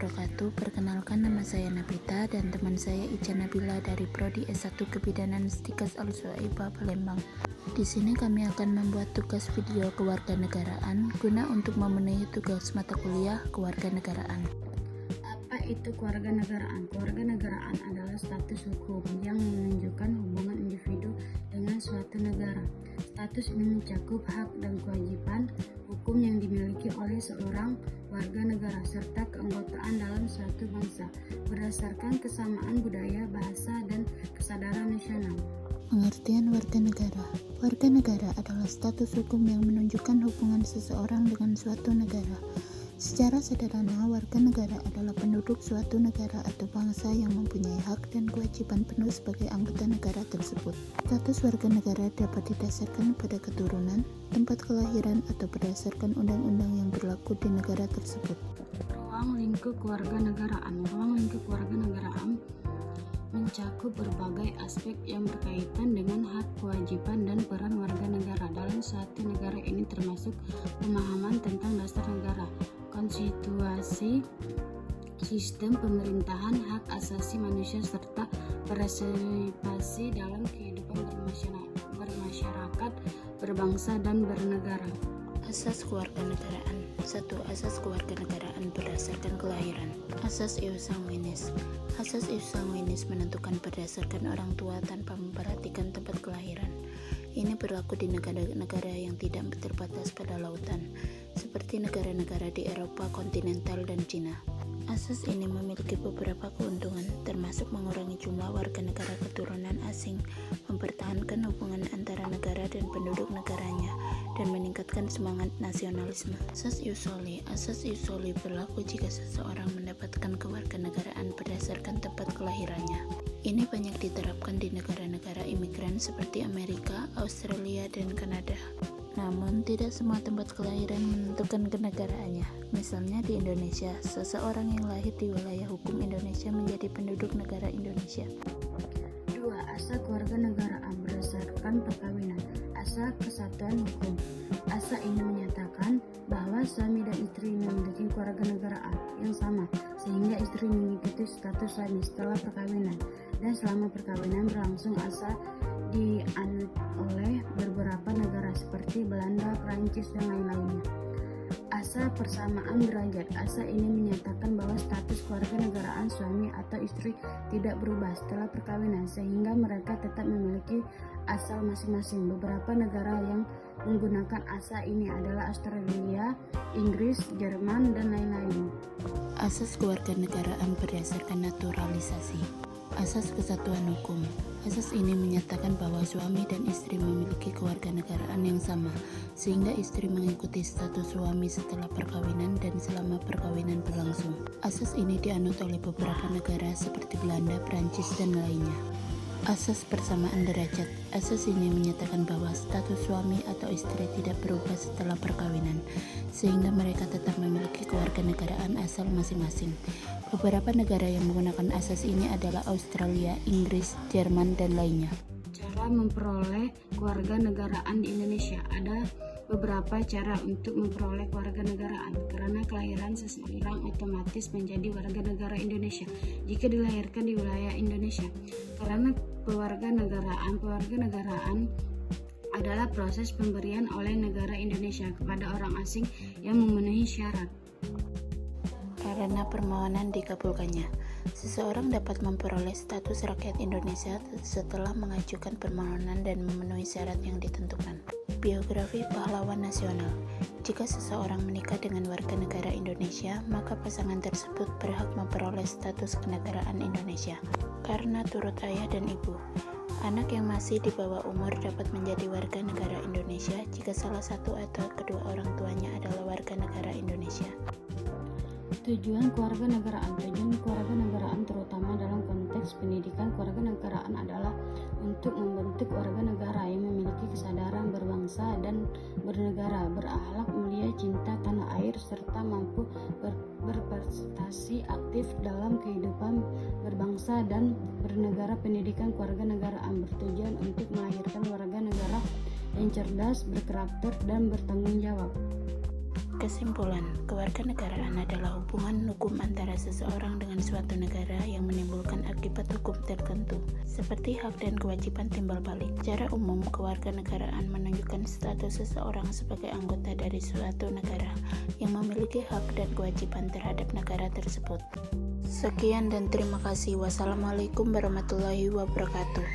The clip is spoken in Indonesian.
wabarakatuh. Perkenalkan, nama saya Nabita dan teman saya Ica Nabila dari Prodi S1 Kebidanan Stikas Al-Suaibah, Palembang. Di sini kami akan membuat tugas video kewarganegaraan guna untuk memenuhi tugas mata kuliah kewarganegaraan. Apa itu kewarganegaraan? Kewarganegaraan adalah status hukum yang menunjukkan hubungan individu dengan suatu negara. Status ini mencakup hak dan kewajiban hukum yang dimiliki oleh seorang warga negara serta keanggotaan dalam suatu bangsa berdasarkan kesamaan budaya, bahasa, dan kesadaran nasional. Pengertian warga negara. Warga negara adalah status hukum yang menunjukkan hubungan seseorang dengan suatu negara. Secara sederhana, warga negara adalah penduduk suatu negara atau bangsa yang mempunyai hak dan kewajiban penuh sebagai anggota negara tersebut. Status warga negara dapat didasarkan pada keturunan, tempat kelahiran, atau berdasarkan undang-undang yang berlaku di negara tersebut. Ruang lingkup kewarganegaraan. Ruang lingkup kewarganegaraan mencakup berbagai aspek yang berkaitan dengan hak, kewajiban, dan peran warga negara dalam suatu negara. Ini termasuk pemahaman tentang dasar negara, konstitusi, sistem pemerintahan, hak asasi manusia, serta partisipasi dalam kehidupan bermasyarakat, berbangsa, dan bernegara. Asas kewarganegaraan. 1. Asas kewarganegaraan berdasarkan kelahiran. Asas ius sanguinis. Asas ius sanguinis menentukan berdasarkan orang tua tanpa memperhatikan tempat kelahiran. Ini berlaku di negara-negara yang tidak terbatas pada lautan, seperti negara-negara di Eropa kontinental dan Cina. Asas ini memiliki beberapa keuntungan, termasuk mengurangi jumlah warga negara keturunan asing, mempertahankan hubungan antara negara dan penduduk negaranya, dan meningkatkan semangat nasionalisme. Asas ius soli. Asas ius soli berlaku jika seseorang mendapatkan kewarganegaraan berdasarkan tempat kelahirannya. Ini banyak diterapkan di negara-negara imigran seperti Amerika, Australia, dan Kanada. Namun, tidak semua tempat kelahiran menentukan kenegaraannya. Misalnya di Indonesia, seseorang yang lahir di wilayah hukum Indonesia menjadi penduduk negara Indonesia. 2. Asas kewarganegaraan berdasarkan perkawinan. Asas kesatuan hukum. Asas ini menyatakan bahwa suami dan istri memiliki kewarganegaraan yang sama, sehingga istri mengikuti status suami setelah perkawinan, dan selama perkawinan berlangsung. Asas dianut oleh beberapa negara seperti Belanda, Prancis, dan lain-lainnya. Asas persamaan derajat. Asas ini menyatakan bahwa status kewarganegaraan suami atau istri tidak berubah setelah perkawinan, sehingga mereka tetap memiliki asal masing-masing. Beberapa negara yang menggunakan asas ini adalah Australia, Inggris, Jerman, dan lain-lain. Asas kewarganegaraan berdasarkan naturalisasi. Asas kesatuan hukum. Asas ini menyatakan bahwa suami dan istri memiliki kewarganegaraan yang sama, sehingga istri mengikuti status suami setelah perkawinan dan selama perkawinan berlangsung. Asas ini dianut oleh beberapa negara seperti Belanda, Prancis, dan lainnya. Asas persamaan derajat. Asas ini menyatakan bahwa status suami atau istri tidak berubah setelah perkawinan, sehingga mereka tetap memiliki kewarganegaraan asal masing-masing. Beberapa negara yang menggunakan asas ini adalah Australia, Inggris, Jerman, dan lainnya. Cara memperoleh kewarganegaraan di Indonesia. Ada beberapa cara untuk memperoleh kewarganegaraan. Karena kelahiran seseorang otomatis menjadi warga negara Indonesia jika dilahirkan di wilayah Indonesia. Karena kewarganegaraan adalah proses pemberian oleh negara Indonesia kepada orang asing yang memenuhi syarat. Karena permohonan dikabulkannya, seseorang dapat memperoleh status rakyat Indonesia setelah mengajukan permohonan dan memenuhi syarat yang ditentukan. Biografi pahlawan nasional. Jika seseorang menikah dengan warga negara Indonesia, maka pasangan tersebut berhak memperoleh status kenegaraan Indonesia karena turut ayah dan ibu. Anak yang masih di bawah umur dapat menjadi warga negara Indonesia jika salah satu atau kedua orang tuanya adalah warga negara Indonesia. Tujuan kewarganegaraan. Tujuan kewarganegaraan terutama dalam konteks pendidikan kewarganegaraan adalah untuk membentuk warga negara yang memiliki kesadaran berbangsa dan bernegara, berakhlak mulia, cinta tanah air, serta mampu berprestasi aktif dalam kehidupan berbangsa dan bernegara. Pendidikan kewarganegaraan bertujuan untuk melahirkan warga negara yang cerdas, berkarakter, dan bertanggung jawab. Kesimpulan, kewarganegaraan adalah hubungan hukum antara seseorang dengan suatu negara yang menimbulkan akibat hukum tertentu, seperti hak dan kewajiban timbal balik. Secara umum, kewarganegaraan menunjukkan status seseorang sebagai anggota dari suatu negara yang memiliki hak dan kewajiban terhadap negara tersebut. Sekian dan terima kasih. Wassalamualaikum warahmatullahi wabarakatuh.